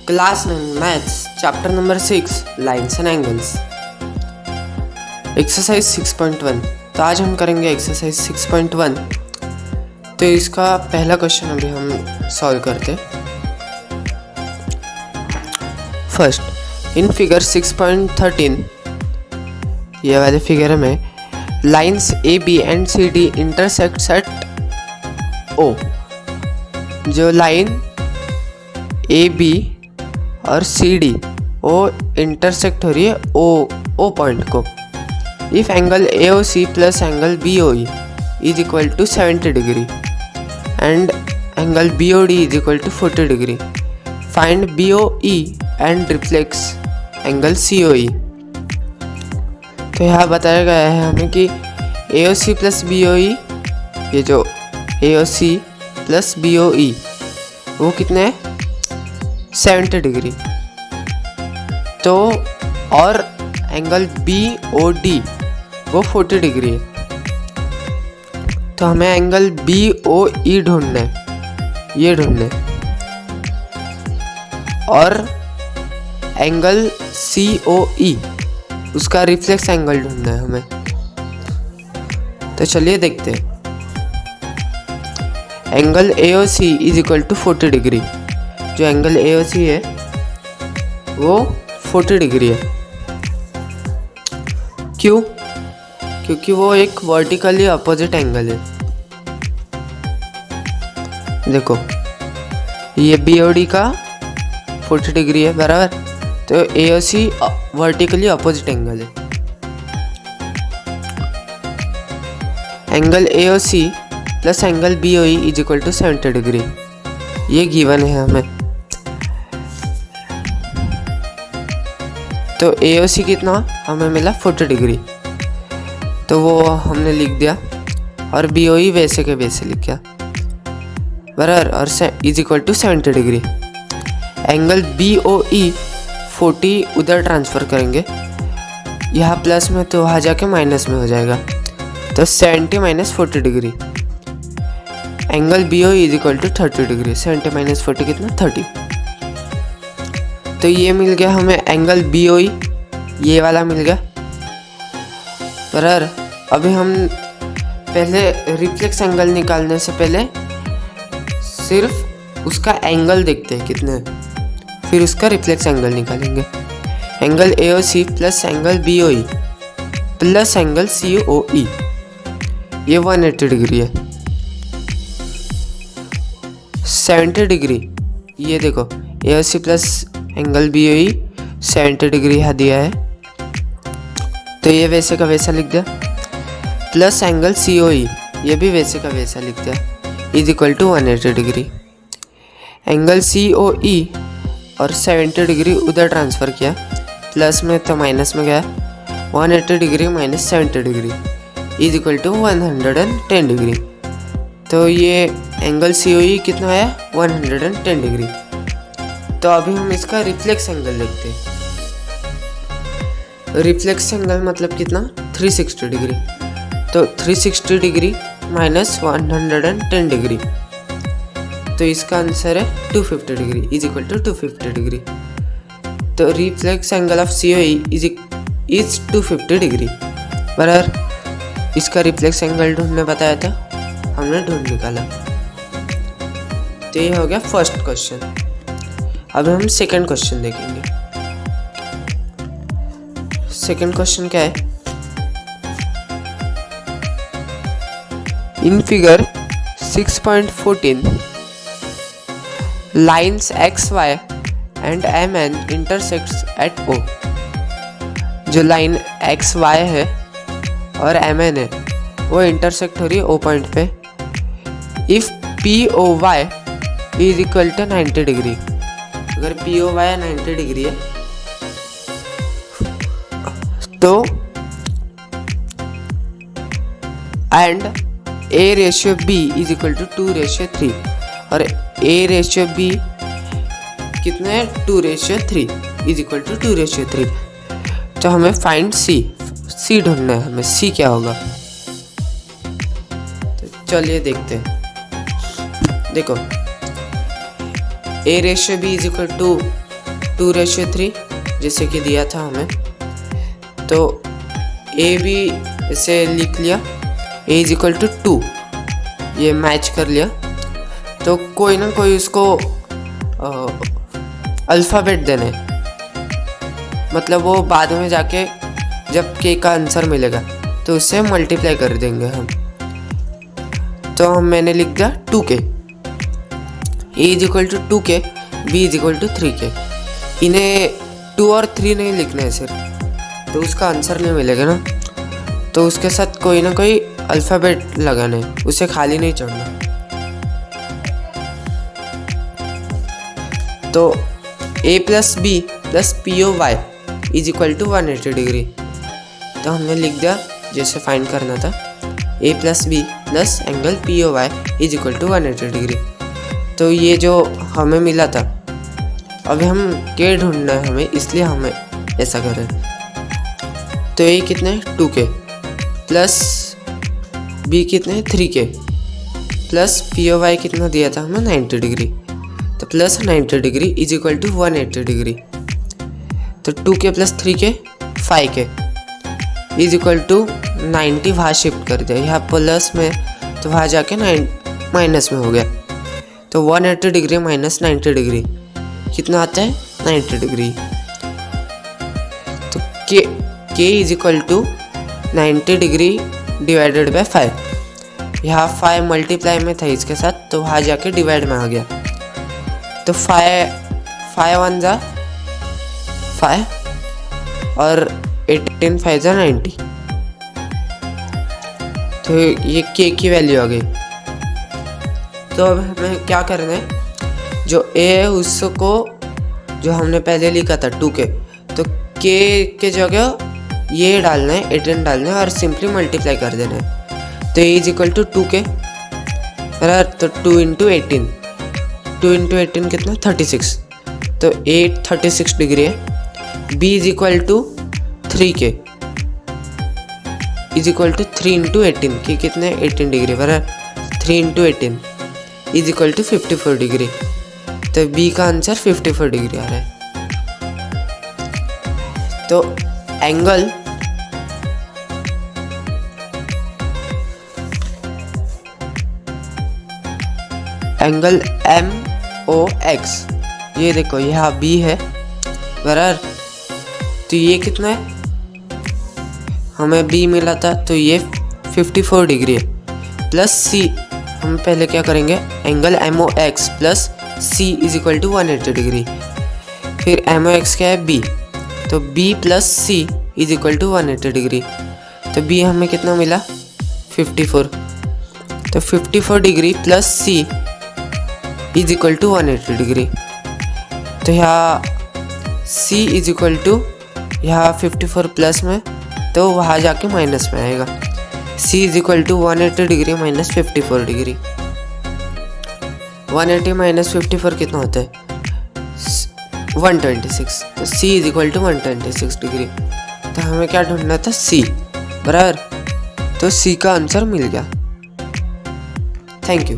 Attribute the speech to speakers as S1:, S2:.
S1: Class 9 maths chapter number 6 lines and angles exercise 6.1। तो आज हम करेंगे एक्सरसाइज 6.1। तो इसका पहला क्वेश्चन अभी हम सॉल्व करते। फर्स्ट, इन फिगर 6.13 ये वाले फिगर में lines A B and C D intersect at O. जो लाइन ए बी और सी डी वो इंटरसेक्ट हो रही है ओ पॉइंट को। If angle A O C plus angle B O E is equal to 70 degree and angle B O D is equal to 40 degree, find B O E and reflex angle C O E. तो यहाँ बताया गया है हमें कि ए O C plus B O E, ये जो ए O C plus B O ई वो कितने हैं 70 डिग्री। तो और एंगल बी ओ डी वो 40 डिग्री है। तो हमें एंगल बी ओ ई ढूंढना है, ये ढूंढना है। और एंगल सी ओ ई उसका रिफ्लेक्स एंगल ढूंढना है हमें। तो चलिए देखते हैं। Angle A O C is equal to 40 degree. जो एंगल ए ओ सी है वो 40 डिग्री है। क्यों? क्योंकि वो एक वर्टिकली अपोजिट एंगल है। देखो ये बी ओ डी का 40 डिग्री है बराबर। तो A O C vertically opposite angle है। Angle A O C plus angle B O E is equal to 70 degree, ये गिवन है हमें। तो ए ओ सी कितना हमें मिला 40 डिग्री, तो वो हमने लिख दिया। और बी ओ ई वैसे के वैसे लिख दिया बराबर। और is equal to 70 degree. Angle B O E 40 उधर ट्रांसफ़र करेंगे, यहाँ प्लस में तो वहाँ जाके माइनस में हो जाएगा। तो 70 minus 40 degree. Angle B O E is equal to 30 degree. 70 minus 40 कितना 30। तो ये मिल गया हमें एंगल बी ओ ई, ये वाला मिल गया बराबर। अभी हम पहले रिफ्लेक्स एंगल निकालने से पहले सिर्फ उसका एंगल देखते हैं कितने है, फिर उसका रिफ्लेक्स एंगल निकालेंगे। Angle A O C plus angle B O E plus angle C O E, ये 180 डिग्री है। 70 डिग्री, ये देखो A O C plus angle B O E 70 degree यहाँ दिया है, तो ये वैसे का वैसा लिख दिया। Plus angle C O E, ये भी वैसे का वैसा लिख दिया, is equal to 180 degree. Angle C O E और 70 डिग्री उधर ट्रांसफ़र किया, प्लस में तो माइनस में गया। 180 degree minus 70 degree is equal to 110 degree. तो ये एंगल सी ओ ई कितना आया 110 डिग्री। तो अभी हम इसका रिफ्लेक्स एंगल देखते हैं। रिफ्लेक्स एंगल मतलब कितना 360 डिग्री। तो 360 डिग्री माइनस 110 डिग्री, तो इसका आंसर है 250 degree is equal to 250 degree. तो reflex angle of C O E is 250 degree बराबर। इसका रिफ्लेक्स एंगल ढूंढने बताया था, हमने ढूंढ निकाला। तो ये हो गया फर्स्ट क्वेश्चन। अब हम सेकंड क्वेश्चन देखेंगे। सेकंड क्वेश्चन क्या है? In figure 6.14 lines X Y and M N intersects at O. जो लाइन एक्स वाई है और एम एन है वो इंटरसेक्ट हो रही है ओ पॉइंट पे। If P O Y is equal to 90 degree, अगर पी ओ वाई 90 डिग्री है तो and A ratio B is equal to 2:3, और ए रेशियो बी कितने है 2:3 इज इक्वल टू 2:3। तो हमें फाइंड सी ढूंढना है हमें। सी क्या होगा? तो चलिए देखते हैं। देखो A ratio B is equal to 2:3 जैसे कि दिया था हमें, तो ए भी इसे लिख लिया, a इज इक्वल टू 2, ये मैच कर लिया। तो कोई ना कोई उसको अल्फ़ाबेट देने, मतलब वो बाद में जाके जब के का आंसर मिलेगा तो उससे मल्टीप्लाई कर देंगे हम। तो मैंने लिख दिया 2k, a is equal to 2k, b is equal to 3k। इन्हें 2 और 3 नहीं लिखना है सिर्फ, तो उसका आंसर नहीं मिलेगा ना, तो उसके साथ कोई ना कोई अल्फ़ाबेट लगाना है, उसे खाली नहीं छोड़ना। तो a plus B plus POY is equal to 180 degree. तो हमने लिख दिया जैसे फाइंड करना था, a plus B plus angle POY is equal to 180 degree. तो ये जो हमें मिला था, अभी हम k ढूंढना है हमें, इसलिए हमें ऐसा करें। तो a कितने 2k प्लस b कितने 3k प्लस POY कितना दिया था हमें 90 डिग्री, तो plus 90 degree is equal to 180 degree. तो 2k plus 3k 5k is equal to 90, वहाँ शिफ्ट कर दिया, यहाँ प्लस में तो वहाँ जाके माइनस में हो गया। तो 180 डिग्री माइनस 90 डिग्री कितना आता है 90 डिग्री। तो k is equal to 90 degree divided by 5, यहाँ 5 मल्टीप्लाई में था इसके साथ, तो वहाँ जाके डिवाइड में आ गया। तो 5 1 जा 5 और 18 5 जा 90, तो ये k की वैल्यू आ गई। तो अब हमें क्या करना है, जो a है उसको जो हमने पहले लिखा था 2k, तो k के जगह ये डालना है 18 डालना है और सिंपली मल्टीप्लाई कर देना है। तो a is equal to 2k बराबर, तो 2 इंटू 18, 2 इंटू 18 कितना 36, तो a 36 डिग्री है। b is equal to 3k is equal to 3 into 18 की कितने 18 डिग्री बराबर, 3 into 18 is equal to 54 degree. तो b का आंसर 54 डिग्री आ रहा है। तो एंगल MOX, ये देखो यहाँ B है बराबर, तो ये कितना है हमें B मिला था, तो ये 54 डिग्री है। प्लस C, हम पहले क्या करेंगे, angle MOX plus C is equal to 180 degree. फिर MOX क्या है B, तो B plus C is equal to 180 degree. तो B हमें कितना मिला 54, तो 54 degree plus C is equal to 180 degree. तो यहाँ C इज इक्वल टू यहाँ 54 प्लस में, तो वहाँ जाके माइनस में आएगा। C is equal to 180 degree minus 54 degree. 180 minus 54 कितना होता है 126, तो C is equal to 126 degree. तो हमें क्या ढूंढना था C बराबर, तो C का आंसर मिल गया। Thank you.